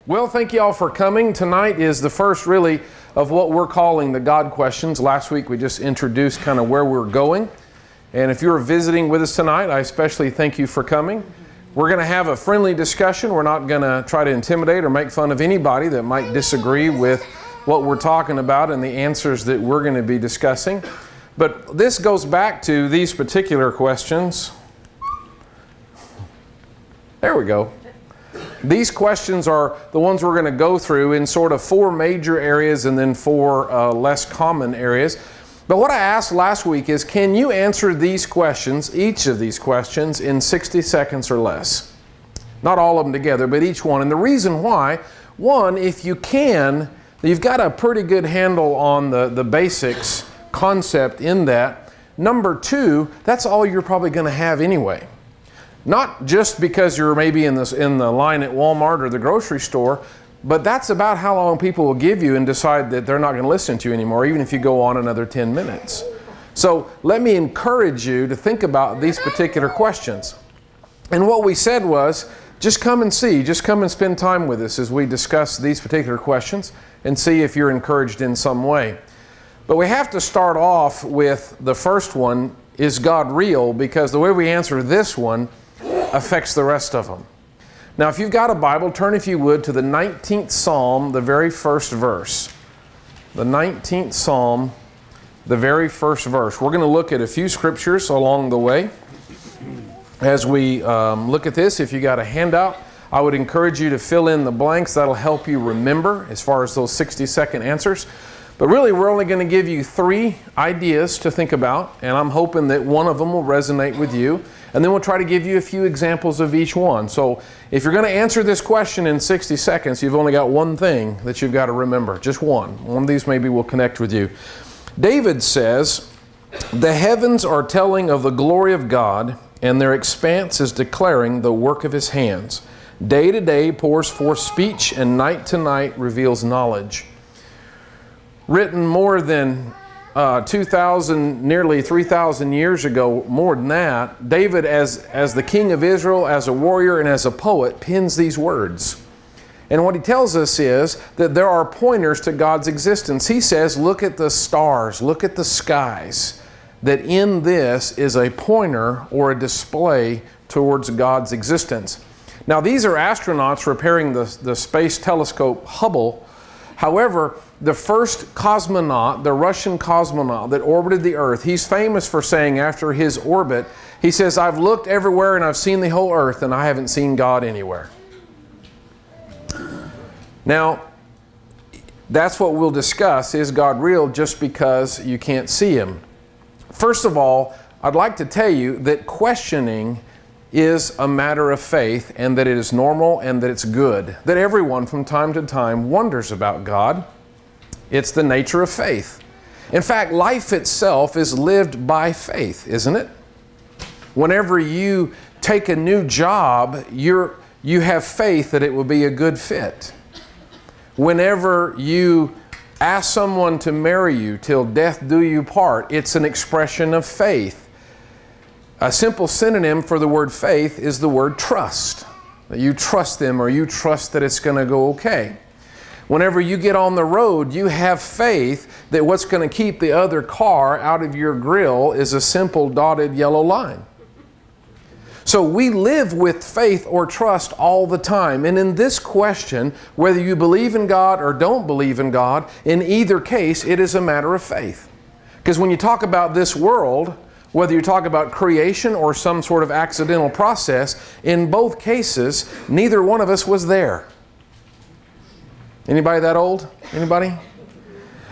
Well, thank you all for coming. Tonight is the first really of what we're calling the God questions. Last week we just introduced kind of where we're going. And if you're visiting with us tonight, I especially thank you for coming. We're going to have a friendly discussion. We're not going to try to intimidate or make fun of anybody that might disagree with what we're talking about and the answers that we're going to be discussing. But this goes back to these particular questions. There we go. These questions are the ones we're going to go through in sort of 4 major areas and then 4 less common areas. But what I asked last week is, can you answer these questions, each of these questions, in 60 seconds or less? Not all of them together, but each one. And the reason why, one, if you can, you've got a pretty good handle on the basics concept in that. Number 2, that's all you're probably going to have anyway. Not just because you're maybe in the line at Walmart or the grocery store, but that's about how long people will give you and decide that they're not going to listen to you anymore, even if you go on another 10 minutes. So let me encourage you to think about these particular questions. And what we said was, just come and see, just come and spend time with us as we discuss these particular questions and see if you're encouraged in some way. But we have to start off with the first one, is God real? Because the way we answer this one affects the rest of them. Now, if you've got a Bible, turn, if you would, to the 19th Psalm, the very first verse. The 19th Psalm, the very first verse. We're going to look at a few scriptures along the way. As we look at this, if you got a handout, I would encourage you to fill in the blanks. That'll help you remember as far as those 60-second answers. But really, we're only going to give you 3 ideas to think about, and I'm hoping that one of them will resonate with you. And then we'll try to give you a few examples of each one. So if you're going to answer this question in 60 seconds, you've only got one thing that you've got to remember. Just one. One of these maybe will connect with you. David says, "The heavens are telling of the glory of God, and their expanse is declaring the work of His hands. Day to day pours forth speech, and night to night reveals knowledge." Written more than 2,000, nearly 3,000 years ago, more than that, David, as the king of Israel, as a warrior, and as a poet, pens these words. And what he tells us is that there are pointers to God's existence. He says, look at the stars, look at the skies, that in this is a pointer or a display towards God's existence. Now, these are astronauts repairing the space telescope Hubble. However, the first cosmonaut, the Russian cosmonaut that orbited the Earth, he's famous for saying after his orbit, he says, "I've looked everywhere and I've seen the whole Earth and I haven't seen God anywhere." Now, that's what we'll discuss. Is God real just because you can't see Him? First of all, I'd like to tell you that questioning is a matter of faith, and that it is normal and that it's good. That everyone from time to time wonders about God. It's the nature of faith. In fact, life itself is lived by faith, isn't it? Whenever you take a new job, you have faith that it will be a good fit. Whenever you ask someone to marry you till death do you part, it's an expression of faith. A simple synonym for the word faith is the word trust. That you trust them, or you trust that it's going to go okay. Whenever you get on the road, you have faith that what's going to keep the other car out of your grill is a simple dotted yellow line. So we live with faith or trust all the time. And in this question, whether you believe in God or don't believe in God, in either case, it is a matter of faith. Because when you talk about this world, whether you talk about creation or some sort of accidental process, in both cases, neither one of us was there. Anybody that old? Anybody?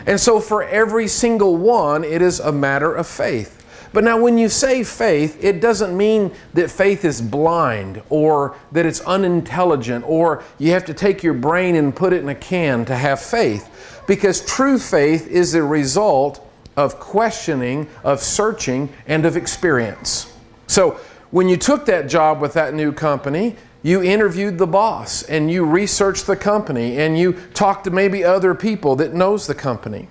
And so for every single one, it is a matter of faith. But now when you say faith, it doesn't mean that faith is blind or that it's unintelligent or you have to take your brain and put it in a can to have faith. Because true faith is a result of questioning, of searching, and of experience. So when you took that job with that new company, you interviewed the boss and you researched the company and you talked to maybe other people that knows the company.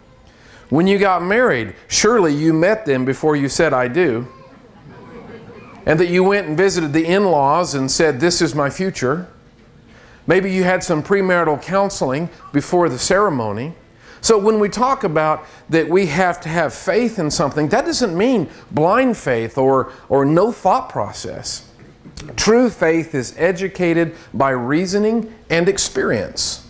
When you got married, surely you met them before you said, "I do." And that you went and visited the in-laws and said, "This is my future." Maybe you had some premarital counseling before the ceremony. So when we talk about that we have to have faith in something, that doesn't mean blind faith or no thought process. True faith is educated by reasoning and experience.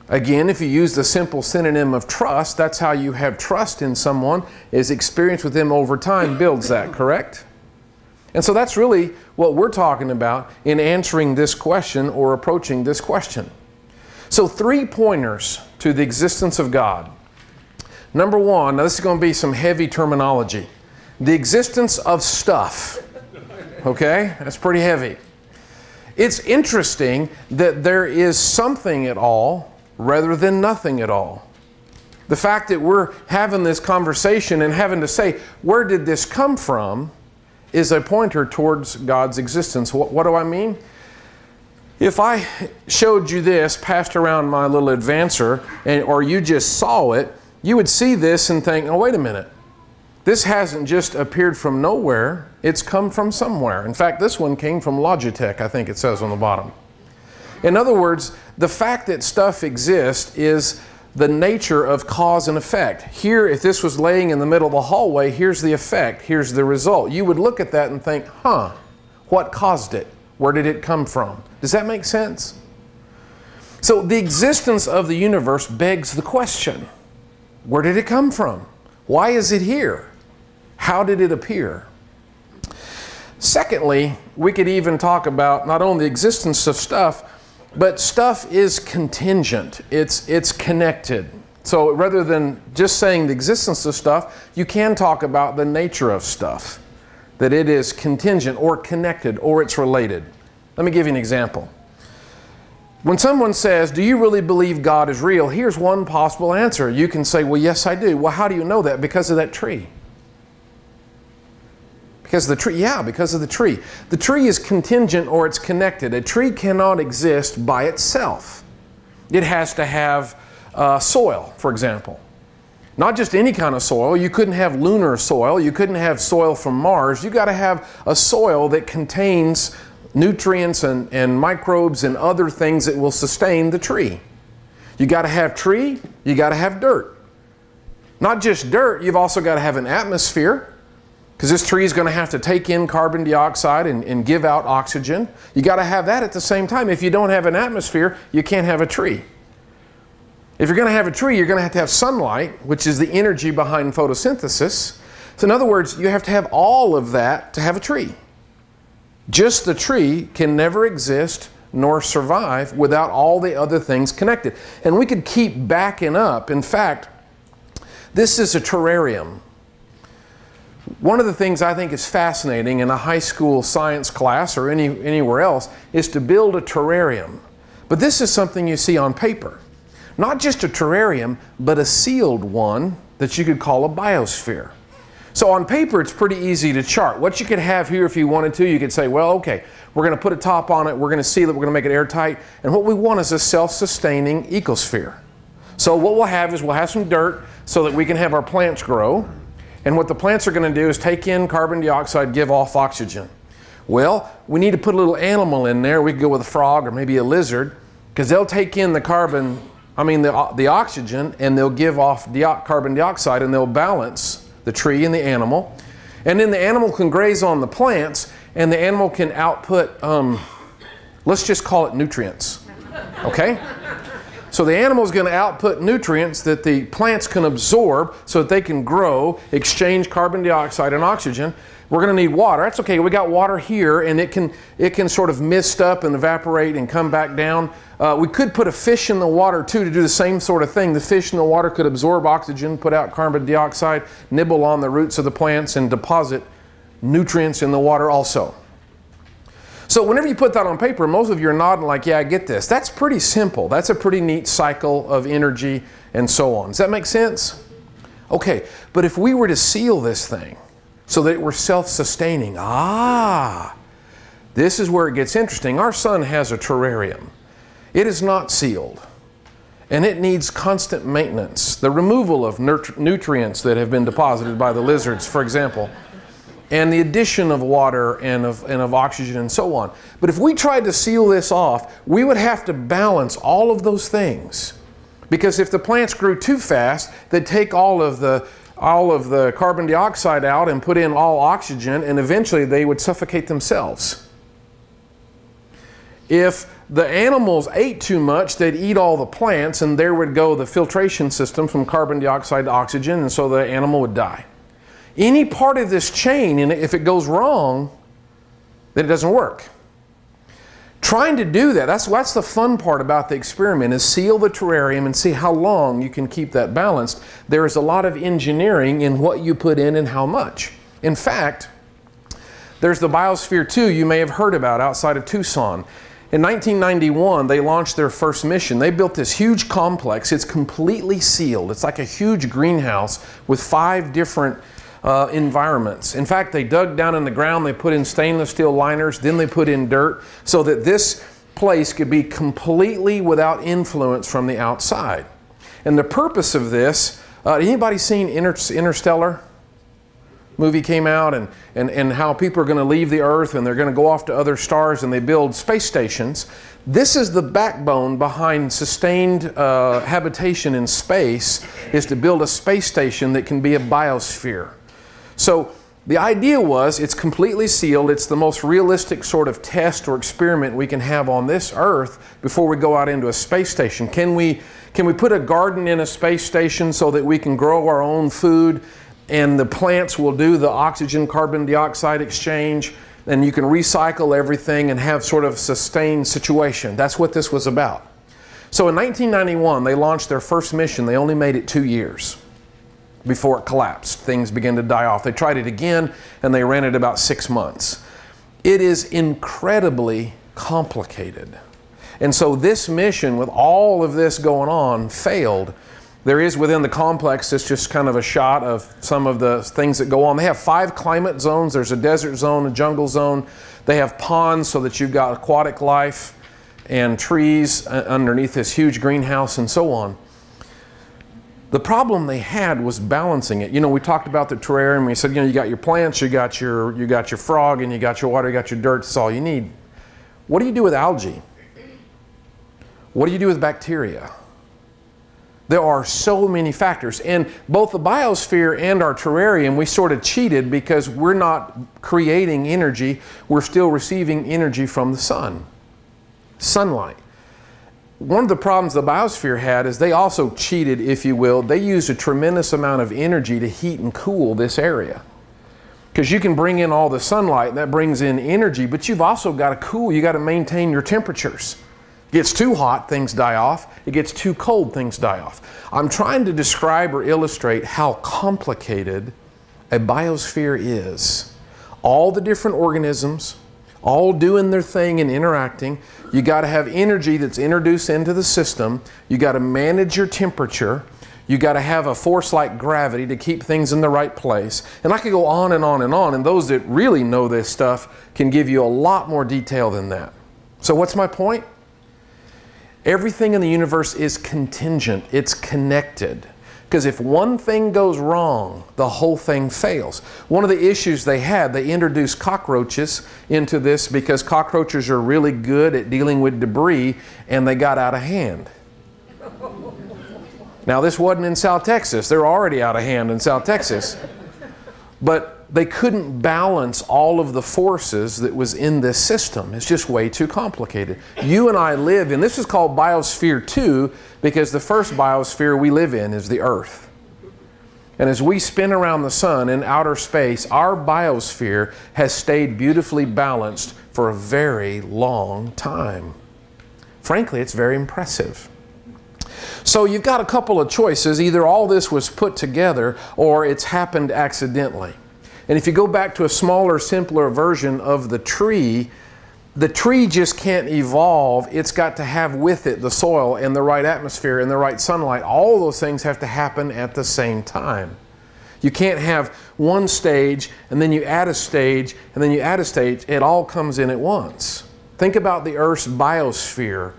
Again, if you use the simple synonym of trust, that's how you have trust in someone, is experience with them over time builds that, correct? And so that's really what we're talking about in answering this question or approaching this question. So 3 pointers to the existence of God. Number 1, now this is going to be some heavy terminology. The existence of stuff. Okay? That's pretty heavy. It's interesting that there is something at all rather than nothing at all. The fact that we're having this conversation and having to say, where did this come from, is a pointer towards God's existence. What do I mean? If I showed you this, passed around my little advancer, or you just saw it, you would see this and think, oh, wait a minute. This hasn't just appeared from nowhere. It's come from somewhere. In fact, this one came from Logitech, I think it says on the bottom. In other words, the fact that stuff exists is the nature of cause and effect. Here, if this was laying in the middle of the hallway, here's the effect, here's the result. You would look at that and think, huh, what caused it? Where did it come from? Does that make sense? So the existence of the universe begs the question, where did it come from? Why is it here? How did it appear? Secondly, we could even talk about not only the existence of stuff, but stuff is contingent. It's connected. So rather than just saying the existence of stuff, you can talk about the nature of stuff. That it is contingent or connected or it's related. Let me give you an example. When someone says, do you really believe God is real? Here's one possible answer. You can say, well, yes, I do. Well, how do you know that? Because of that tree. Because of the tree? Yeah, because of the tree. The tree is contingent or it's connected. A tree cannot exist by itself. It has to have soil, for example. Not just any kind of soil. You couldn't have lunar soil. You couldn't have soil from Mars. You've got to have a soil that contains nutrients and microbes and other things that will sustain the tree. You got to have tree. You got to have dirt. Not just dirt. You've also got to have an atmosphere. Because this tree is going to have to take in carbon dioxide and give out oxygen. You got to have that at the same time. If you don't have an atmosphere, you can't have a tree. If you're going to have a tree, you're going to have sunlight, which is the energy behind photosynthesis. So in other words, you have to have all of that to have a tree. Just the tree can never exist nor survive without all the other things connected. And we could keep backing up. In fact, this is a terrarium. One of the things I think is fascinating in a high school science class or anywhere else is to build a terrarium. But this is something you see on paper. Not just a terrarium, but a sealed one that you could call a biosphere. So on paper, it's pretty easy to chart. What you could have here if you wanted to, you could say, well, okay, we're going to put a top on it, we're going to seal it, we're going to make it airtight, and what we want is a self-sustaining ecosphere. So what we'll have is we'll have some dirt so that we can have our plants grow. And what the plants are going to do is take in carbon dioxide, give off oxygen. Well, we need to put a little animal in there. We could go with a frog or maybe a lizard, because they'll take in the the oxygen, and they'll give off carbon dioxide, and they'll balance the tree and the animal. And then the animal can graze on the plants, and the animal can output, let's just call it nutrients. Okay? So the animal is going to output nutrients that the plants can absorb so that they can grow, exchange carbon dioxide and oxygen. We're going to need water. That's okay. We got water here, and it can sort of mist up and evaporate and come back down. We could put a fish in the water too to do the same sort of thing. The fish in the water could absorb oxygen, put out carbon dioxide, nibble on the roots of the plants, and deposit nutrients in the water also. So whenever you put that on paper, most of you are nodding like, yeah, I get this. That's pretty simple. That's a pretty neat cycle of energy and so on. Does that make sense? Okay, but if we were to seal this thing so that it were self-sustaining, this is where it gets interesting. Our sun has a terrarium. It is not sealed, and it needs constant maintenance. The removal of nutrients that have been deposited by the lizards, for example. and the addition of water and of oxygen and so on. But if we tried to seal this off, we would have to balance all of those things. Because if the plants grew too fast, they'd take all of the carbon dioxide out and put in all oxygen, and eventually they would suffocate themselves. If the animals ate too much, they'd eat all the plants, and there would go the filtration system from carbon dioxide to oxygen, and so the animal would die. Any part of this chain, and if it goes wrong, then it doesn't work. Trying to do that, that's the fun part about the experiment, is seal the terrarium and see how long you can keep that balanced. There is a lot of engineering in what you put in and how much. In fact, there's the Biosphere 2 you may have heard about outside of Tucson. In 1991, they launched their first mission. They built this huge complex. It's completely sealed. It's like a huge greenhouse with 5 different environments. In fact, they dug down in the ground, they put in stainless steel liners, then they put in dirt so that this place could be completely without influence from the outside. And the purpose of this, anybody seen Interstellar? Movie came out, and how people are going to leave the Earth and they're going to go off to other stars and they build space stations. This is the backbone behind sustained habitation in space, is to build a space station that can be a biosphere. So the idea was, it's completely sealed. It's the most realistic sort of test or experiment we can have on this Earth before we go out into a space station. Can we put a garden in a space station so that we can grow our own food, and the plants will do the oxygen carbon dioxide exchange, and you can recycle everything and have sort of a sustained situation? That's what this was about. So in 1991, they launched their first mission. They only made it 2 years before it collapsed. Things began to die off. They tried it again, and they ran it about 6 months. It is incredibly complicated. And so this mission, with all of this going on, failed. There is within the complex, it's just kind of a shot of some of the things that go on. They have 5 climate zones. There's a desert zone, a jungle zone. They have ponds so that you've got aquatic life and trees underneath this huge greenhouse and so on. The problem they had was balancing it. You know, we talked about the terrarium. We said, you know, you got your plants, you got your frog, and you got your water, you got your dirt. That's all you need. What do you do with algae? What do you do with bacteria? There are so many factors. And both the biosphere and our terrarium, we sort of cheated because we're not creating energy. We're still receiving energy from the sun, sunlight. One of the problems the biosphere had is they also cheated, if you will. They used a tremendous amount of energy to heat and cool this area. Because you can bring in all the sunlight, and that brings in energy, but you've also got to cool. You got to maintain your temperatures. It gets too hot, things die off. It gets too cold, things die off. I'm trying to describe or illustrate how complicated a biosphere is. All the different organisms, all doing their thing and interacting. You got to have energy that's introduced into the system. You got to manage your temperature. You got to have a force like gravity to keep things in the right place. And I could go on and on and on, and those that really know this stuff can give you a lot more detail than that. So what's my point? Everything in the universe is contingent. It's connected. Because if one thing goes wrong, the whole thing fails. One of the issues they had, they introduced cockroaches into this because cockroaches are really good at dealing with debris, and they got out of hand. Now, this wasn't in South Texas. They're already out of hand in South Texas. But they couldn't balance all of the forces that was in this system. It's just way too complicated. You and I live in, this is called Biosphere 2 because the first biosphere we live in is the Earth. And as we spin around the sun in outer space, our biosphere has stayed beautifully balanced for a very long time. Frankly, it's very impressive. So you've got a couple of choices. Either all this was put together or it's happened accidentally. And if you go back to a smaller, simpler version of the tree just can't evolve. It's got to have with it the soil and the right atmosphere and the right sunlight. All those things have to happen at the same time. You can't have one stage and then you add a stage and then you add a stage. It all comes in at once. Think about the Earth's biosphere.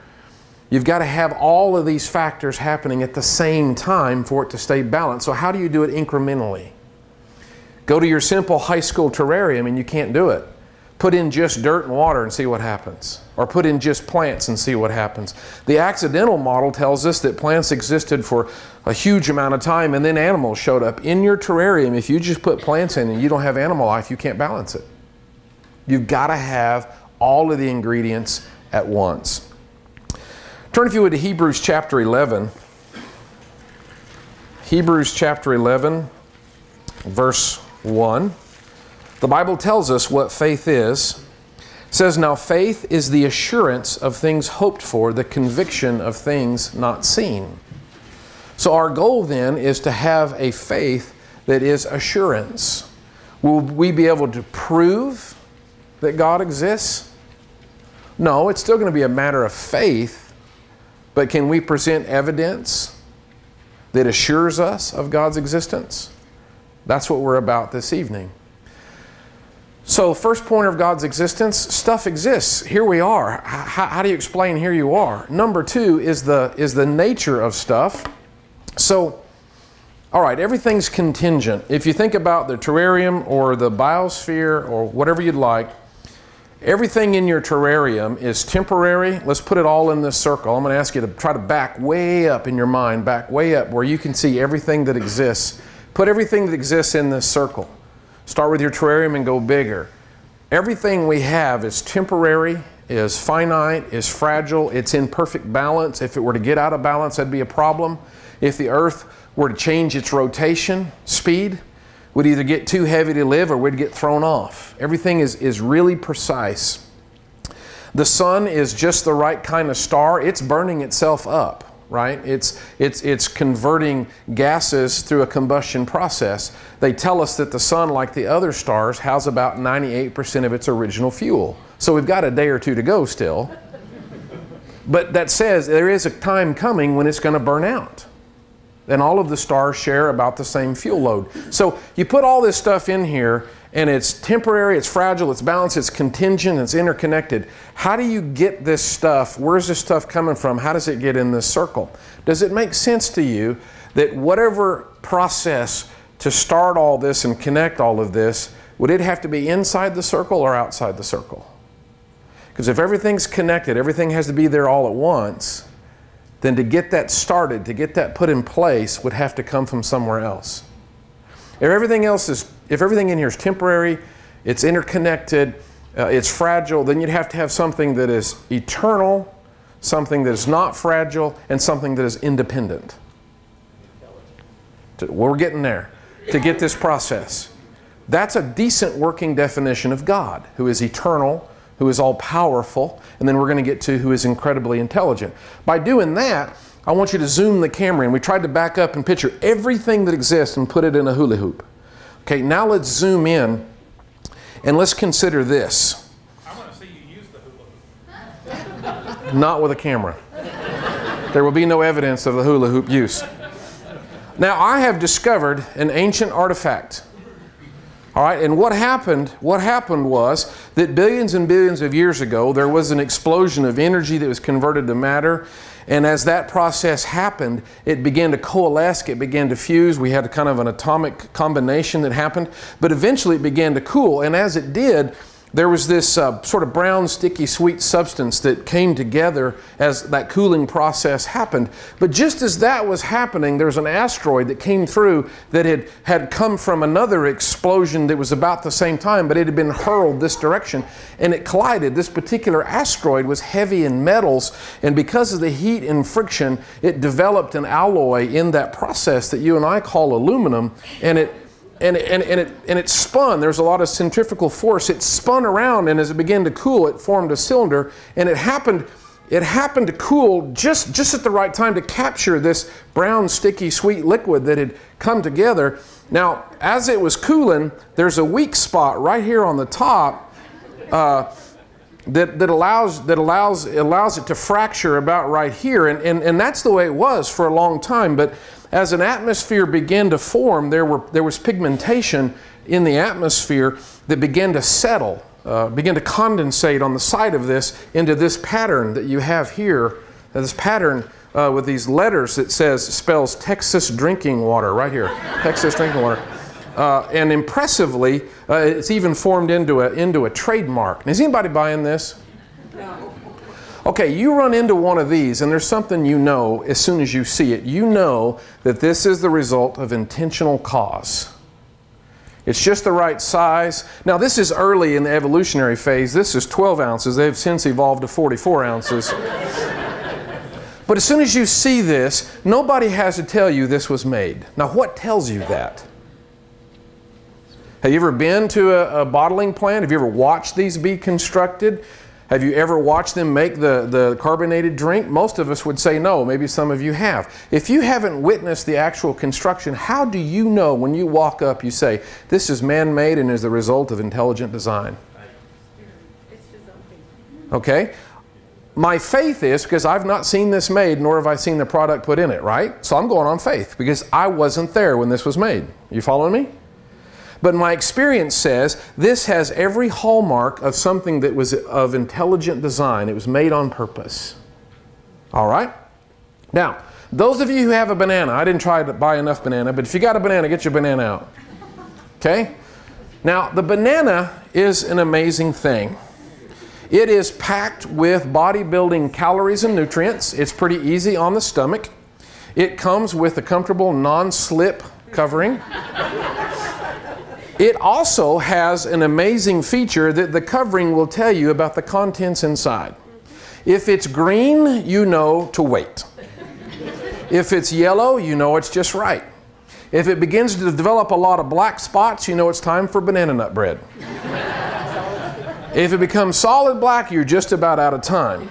You've got to have all of these factors happening at the same time for it to stay balanced. So how do you do it incrementally? Go to your simple high school terrarium and you can't do it. Put in just dirt and water and see what happens. Or put in just plants and see what happens. The accidental model tells us that plants existed for a huge amount of time and then animals showed up. In your terrarium, if you just put plants in and you don't have animal life, you can't balance it. You've got to have all of the ingredients at once. Turn, if you would, to Hebrews chapter 11. Hebrews chapter 11, verse 1. The Bible tells us what faith is. It says, now faith is the assurance of things hoped for, the conviction of things not seen. So our goal then is to have a faith that is assurance. Will we be able to prove that God exists? No, it's still going to be a matter of faith, but can we present evidence that assures us of God's existence? That's what we're about this evening. So, first point of God's existence, stuff exists. Here we are. How do you explain here you are? Number two is the nature of stuff. So, all right, everything's contingent. If you think about the terrarium or the biosphere or whatever you'd like, everything in your terrarium is temporary. Let's put it all in this circle. I'm going to ask you to try to back way up in your mind, back way up where you can see everything that exists. Put everything that exists in this circle. Start with your terrarium and go bigger. Everything we have is temporary, is finite, is fragile, it's in perfect balance. If it were to get out of balance, that'd be a problem. If the earth were to change its rotation speed, we'd either get too heavy to live or we'd get thrown off. Everything is really precise. The sun is just the right kind of star. It's burning itself up, right? It's converting gases through a combustion process. They tell us that the sun, like the other stars, has about 98% of its original fuel. So we've got a day or two to go still. But that says there is a time coming when it's going to burn out. And all of the stars share about the same fuel load. So you put all this stuff in here, and it's temporary, it's fragile, it's balanced, it's contingent, it's interconnected. How do you get this stuff? Where's this stuff coming from? How does it get in this circle? Does it make sense to you that whatever process to start all this and connect all of this, would it have to be inside the circle or outside the circle? Because if everything's connected, everything has to be there all at once, then to get that started, to get that put in place, would have to come from somewhere else. If everything in here is temporary, it's interconnected, it's fragile, then you'd have to have something that is eternal, something that is not fragile, and something that is independent. We're getting there to get this process. That's a decent working definition of God, who is eternal, who is all-powerful, and then we're going to get to who is incredibly intelligent. By doing that, I want you to zoom the camera in. We tried to back up and picture everything that exists and put it in a hula hoop. Okay, now let's zoom in and let's consider this. I want to see you use the hula hoop. Not with a camera. There will be no evidence of the hula hoop use. Now, I have discovered an ancient artifact. All right, and what happened was that billions and billions of years ago, there was an explosion of energy that was converted to matter. And as that process happened, it began to coalesce, it began to fuse. We had a kind of an atomic combination that happened. But eventually it began to cool. And as it did, there was this sort of brown, sticky, sweet substance that came together as that cooling process happened. But just as that was happening, there was an asteroid that came through that had come from another explosion that was about the same time, but it had been hurled this direction, and it collided. This particular asteroid was heavy in metals, and because of the heat and friction, it developed an alloy in that process that you and I call aluminum, and it spun. There's a lot of centrifugal force. It spun around, and as it began to cool, it formed a cylinder, and it happened to cool just at the right time to capture this brown, sticky, sweet liquid that had come together. Now, as it was cooling, there's a weak spot right here on the top that allows it to fracture about right here, and that's the way it was for a long time. But as an atmosphere began to form, there was pigmentation in the atmosphere that began to settle, began to condensate on the side of this into this pattern that you have here. This pattern with these letters that spells Texas drinking water right here. Texas drinking water. And impressively, it's even formed into a trademark. Is anybody buying this? No. Okay, you run into one of these and there's something you know as soon as you see it. You know that this is the result of intentional cause. It's just the right size. Now this is early in the evolutionary phase. This is 12 ounces. They've since evolved to 44 ounces. But as soon as you see this, nobody has to tell you this was made. Now what tells you that? Have you ever been to a bottling plant? Have you ever watched these be constructed? Have you ever watched them make the carbonated drink? Most of us would say no. Maybe some of you have. If you haven't witnessed the actual construction, how do you know when you walk up, you say, this is man-made and is the result of intelligent design? Okay? My faith is, because I've not seen this made, nor have I seen the product put in it, right? So I'm going on faith, because I wasn't there when this was made. You following me? But my experience says this has every hallmark of something that was of intelligent design. It was made on purpose. All right? Now, those of you who have a banana, I didn't try to buy enough banana, but if you got a banana, get your banana out. Okay? Now, the banana is an amazing thing. It is packed with bodybuilding calories and nutrients. It's pretty easy on the stomach. It comes with a comfortable non-slip covering. It also has an amazing feature that the covering will tell you about the contents inside. If it's green, you know to wait. If it's yellow, you know it's just right. If it begins to develop a lot of black spots, you know it's time for banana nut bread. If it becomes solid black, you're just about out of time.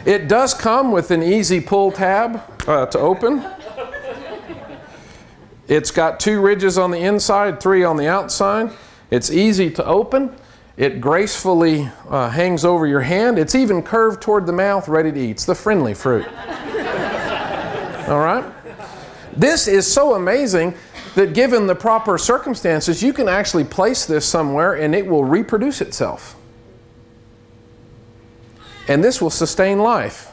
It does come with an easy pull tab to open. It's got 2 ridges on the inside, 3 on the outside. It's easy to open. It gracefully hangs over your hand. It's even curved toward the mouth, ready to eat. It's the friendly fruit. All right? This is so amazing that given the proper circumstances, you can actually place this somewhere and it will reproduce itself. And this will sustain life.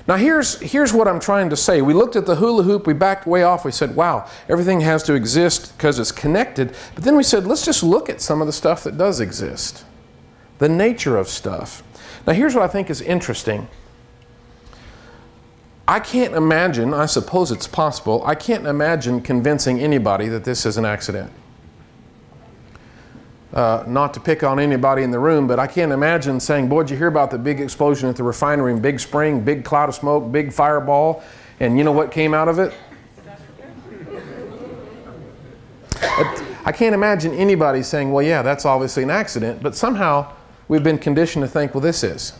Now here's what I'm trying to say. We looked at the hula hoop, we backed way off, we said, wow, everything has to exist because it's connected. But then we said, let's just look at some of the stuff that does exist. The nature of stuff. Now here's what I think is interesting. I can't imagine, I suppose it's possible, I can't imagine convincing anybody that this is an accident. Not to pick on anybody in the room, but I can't imagine saying, boy, did you hear about the big explosion at the refinery in Big Spring, big cloud of smoke, big fireball, and you know what came out of it? I can't imagine anybody saying, well, yeah, that's obviously an accident, but somehow we've been conditioned to think, well, this is.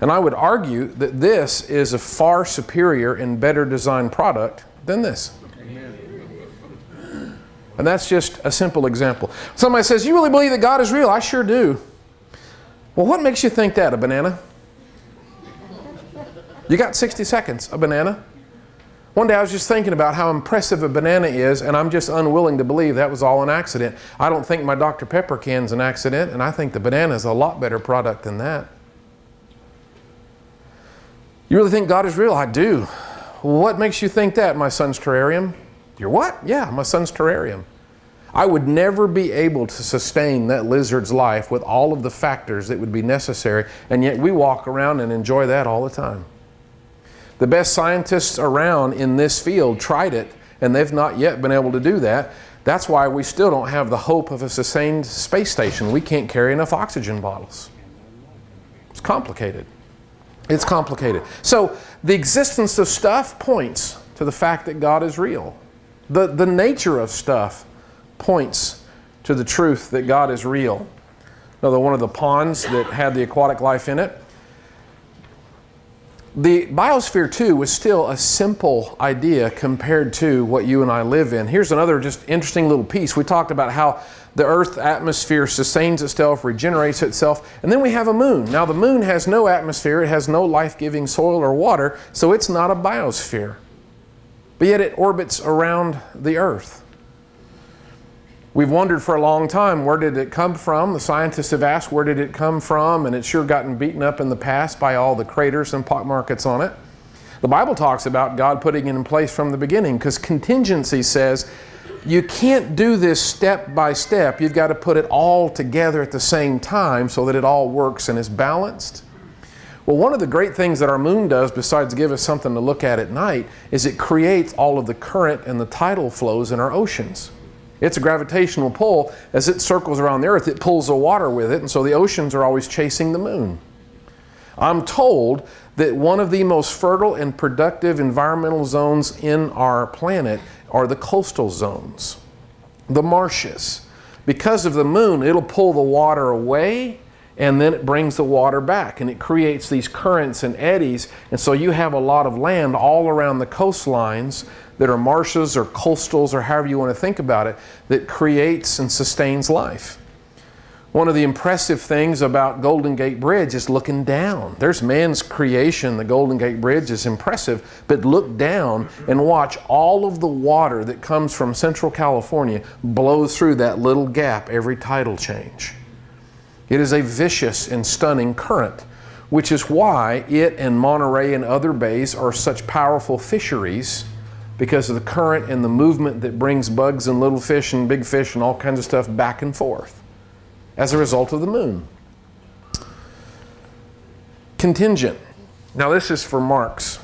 And I would argue that this is a far superior and better designed product than this. And that's just a simple example. Somebody says, you really believe that God is real? I sure do. Well, what makes you think that? A banana? You got 60 seconds, a banana. One day I was just thinking about how impressive a banana is, and I'm just unwilling to believe that was all an accident. I don't think my Dr. Pepper can's an accident, and I think the banana is a lot better product than that. You really think God is real? I do. Well, what makes you think that? My son's terrarium. Your what? Yeah, my son's terrarium. I would never be able to sustain that lizard's life with all of the factors that would be necessary, and yet we walk around and enjoy that all the time. The best scientists around in this field tried it, and they've not yet been able to do that. That's why we still don't have the hope of a sustained space station. We can't carry enough oxygen bottles. It's complicated. It's complicated. So the existence of stuff points to the fact that God is real. The nature of stuff points to the truth that God is real. Another one of the ponds that had the aquatic life in it. The biosphere too was still a simple idea compared to what you and I live in. Here's another just interesting little piece. We talked about how the Earth's atmosphere sustains itself, regenerates itself, and then we have a moon. Now the moon has no atmosphere, it has no life-giving soil or water, so it's not a biosphere. But yet it orbits around the Earth. We've wondered for a long time, where did it come from? The scientists have asked, where did it come from? And it's sure gotten beaten up in the past by all the craters and pockmarkets on it. The Bible talks about God putting it in place from the beginning, because contingency says you can't do this step by step. You've got to put it all together at the same time so that it all works and is balanced. Well, one of the great things that our moon does, besides give us something to look at night, is it creates all of the current and the tidal flows in our oceans. It's a gravitational pull. As it circles around the earth, it pulls the water with it, and so the oceans are always chasing the moon. I'm told that one of the most fertile and productive environmental zones in our planet are the coastal zones, the marshes. Because of the moon, it'll pull the water away, and then it brings the water back, and it creates these currents and eddies, and so you have a lot of land all around the coastlines that are marshes or coastals or however you want to think about it, that creates and sustains life. One of the impressive things about Golden Gate Bridge is looking down. There's man's creation. The Golden Gate Bridge is impressive, but look down and watch all of the water that comes from Central California blow through that little gap every tidal change. It is a vicious and stunning current, which is why it and Monterey and other bays are such powerful fisheries, because of the current and the movement that brings bugs and little fish and big fish and all kinds of stuff back and forth as a result of the moon. Contingent. Now this is for marks.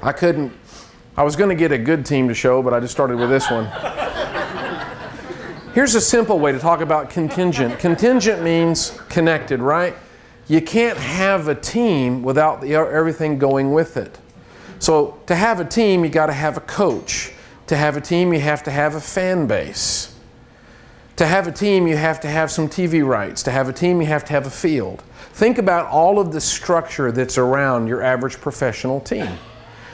I was going to get a good team to show, but I just started with this one. Here's a simple way to talk about contingent. Contingent means connected, right? You can't have a team without everything going with it. So to have a team, you got to have a coach. To have a team, you have to have a fan base. To have a team, you have to have some TV rights. To have a team, you have to have a field. Think about all of the structure that's around your average professional team.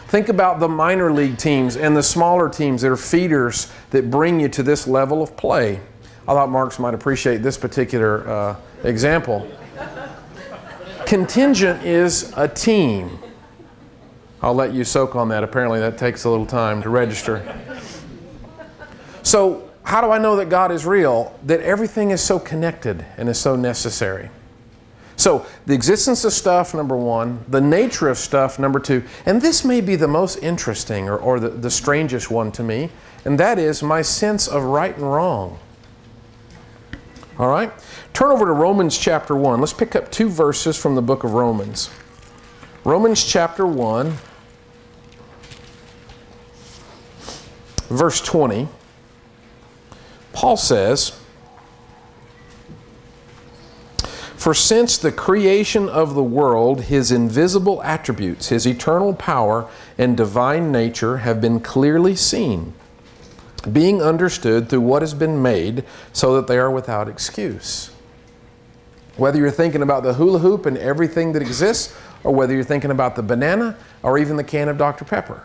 Think about the minor league teams and the smaller teams that are feeders that bring you to this level of play. I thought Marks might appreciate this particular example. Contingent is a team. I'll let you soak on that. Apparently that takes a little time to register. So how do I know that God is real? That everything is so connected and is so necessary. So the existence of stuff, number one, the nature of stuff, number two, and this may be the most interesting or the strangest one to me, and that is my sense of right and wrong. All right? Turn over to Romans chapter 1. Let's pick up 2 verses from the book of Romans. Romans chapter 1, verse 20. Paul says, "For since the creation of the world, his invisible attributes, his eternal power and divine nature have been clearly seen, being understood through what has been made, so that they are without excuse." Whether you're thinking about the hula hoop and everything that exists, or whether you're thinking about the banana, or even the can of Dr. Pepper.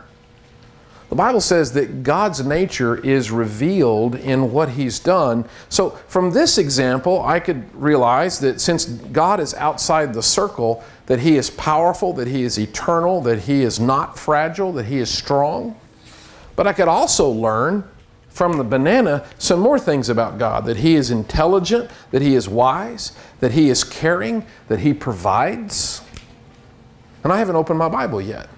The Bible says that God's nature is revealed in what He's done. So from this example, I could realize that since God is outside the circle, that He is powerful, that He is eternal, that He is not fragile, that He is strong. But I could also learn from the banana some more things about God, that He is intelligent, that He is wise, that He is caring, that He provides. And I haven't opened my Bible yet.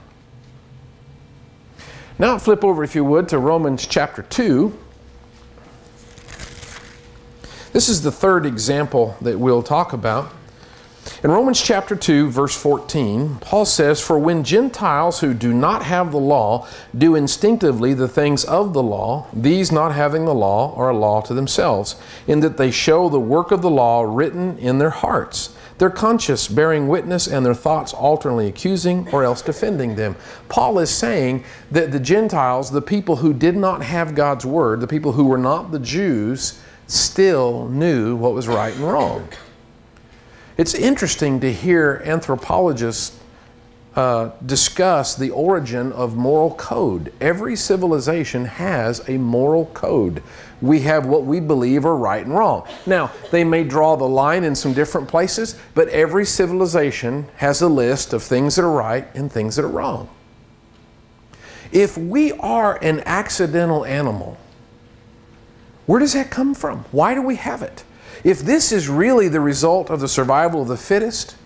Now flip over, if you would, to Romans chapter 2. This is the third example that we'll talk about. In Romans chapter 2, verse 14, Paul says, "For when Gentiles who do not have the law do instinctively the things of the law, these not having the law are a law to themselves, in that they show the work of the law written in their hearts, their conscience bearing witness, and their thoughts alternately accusing or else defending them." Paul is saying that the Gentiles, the people who did not have God's word, the people who were not the Jews, still knew what was right and wrong. It's interesting to hear anthropologists discuss the origin of moral code. Every civilization has a moral code. We have what we believe are right and wrong. Now, they may draw the line in some different places, but every civilization has a list of things that are right and things that are wrong. If we are an accidental animal, where does that come from? Why do we have it? If this is really the result of the survival of the fittest,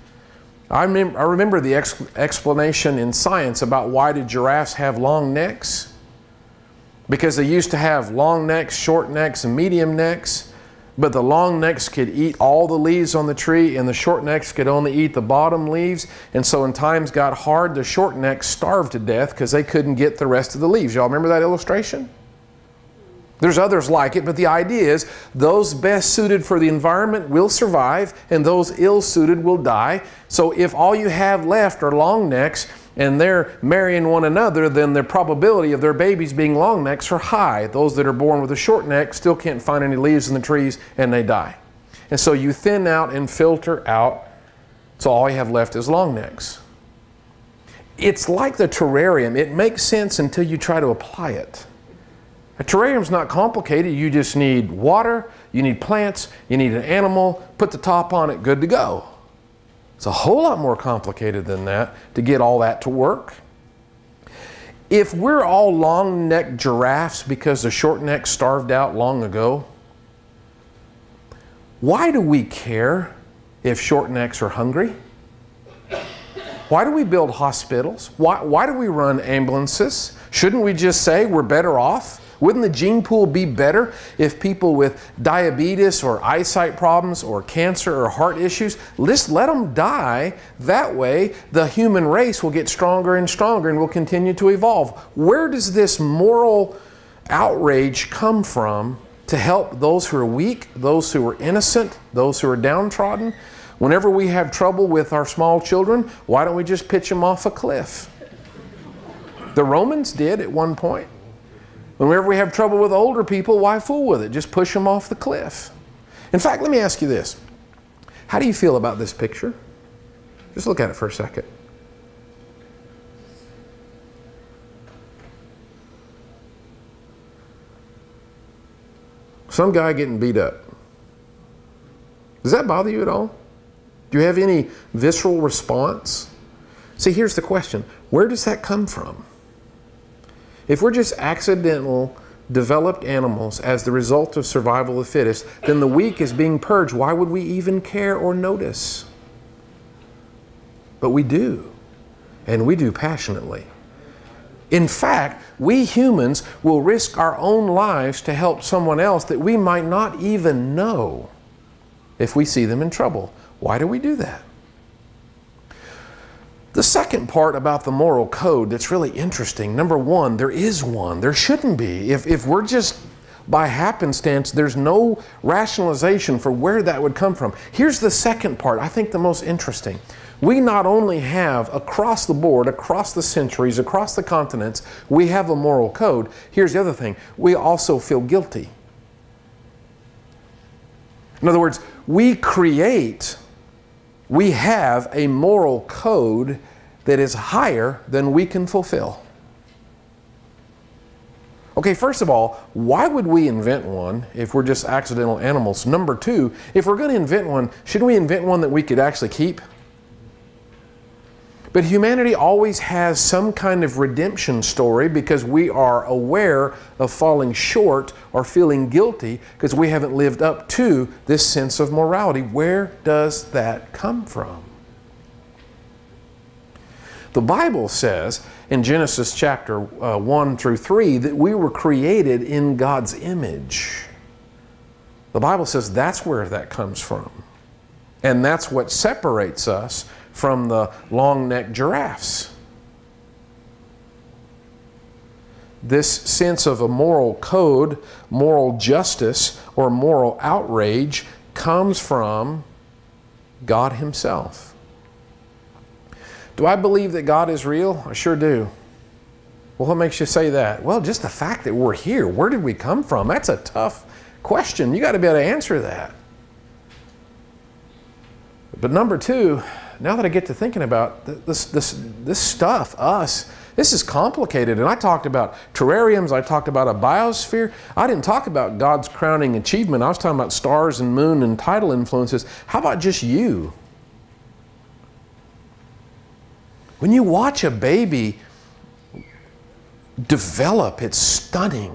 I remember the explanation in science about why do giraffes have long necks. Because they used to have long necks, short necks, and medium necks. But the long necks could eat all the leaves on the tree, and the short necks could only eat the bottom leaves. And so when times got hard, the short necks starved to death because they couldn't get the rest of the leaves. Y'all remember that illustration? There's others like it, but the idea is those best suited for the environment will survive, and those ill-suited will die. So if all you have left are long necks, and they're marrying one another, then the probability of their babies being long necks are high. Those that are born with a short neck still can't find any leaves in the trees, and they die. And so you thin out and filter out, so all you have left is long necks. It's like the terrarium. It makes sense until you try to apply it. A terrarium's not complicated. You just need water, you need plants, you need an animal, put the top on it, good to go. It's a whole lot more complicated than that to get all that to work. If we're all long-necked giraffes because the short necks starved out long ago, why do we care if short necks are hungry? Why do we build hospitals? Why do we run ambulances? Shouldn't we just say we're better off? Wouldn't the gene pool be better if people with diabetes or eyesight problems or cancer or heart issues, just let them die? That way the human race will get stronger and stronger and will continue to evolve. Where does this moral outrage come from to help those who are weak, those who are innocent, those who are downtrodden? Whenever we have trouble with our small children, why don't we just pitch them off a cliff? The Romans did at one point. Whenever we have trouble with older people, why fool with it? Just push them off the cliff. In fact, let me ask you this. How do you feel about this picture? Just look at it for a second. Some guy getting beat up. Does that bother you at all? Do you have any visceral response? See, here's the question. Where does that come from? If we're just accidental developed animals as the result of survival of the fittest, then the weak is being purged. Why would we even care or notice? But we do, and we do passionately. In fact, we humans will risk our own lives to help someone else that we might not even know if we see them in trouble. Why do we do that? The second part about the moral code that's really interesting, number one, there is one. There shouldn't be. If we're just by happenstance, there's no rationalization for where that would come from. Here's the second part, I think the most interesting. We not only have across the board, across the centuries, across the continents, we have a moral code. Here's the other thing. We also feel guilty. In other words, we have a moral code that is higher than we can fulfill. Okay, first of all, why would we invent one if we're just accidental animals? Number two, if we're going to invent one, shouldn't we invent one that we could actually keep? But humanity always has some kind of redemption story because we are aware of falling short or feeling guilty because we haven't lived up to this sense of morality. Where does that come from? The Bible says in Genesis chapter 1 through 3 that we were created in God's image. The Bible says that's where that comes from. And that's what separates us from the long-necked giraffes. This sense of a moral code, moral justice, or moral outrage comes from God Himself. Do I believe that God is real? I sure do. Well, what makes you say that? Well, just the fact that we're here. Where did we come from? That's a tough question. You got to be able to answer that. But number two, now that I get to thinking about this stuff, us, this is complicated. And I talked about terrariums, I talked about a biosphere. I didn't talk about God's crowning achievement. I was talking about stars and moon and tidal influences. How about just you? When you watch a baby develop, it's stunning.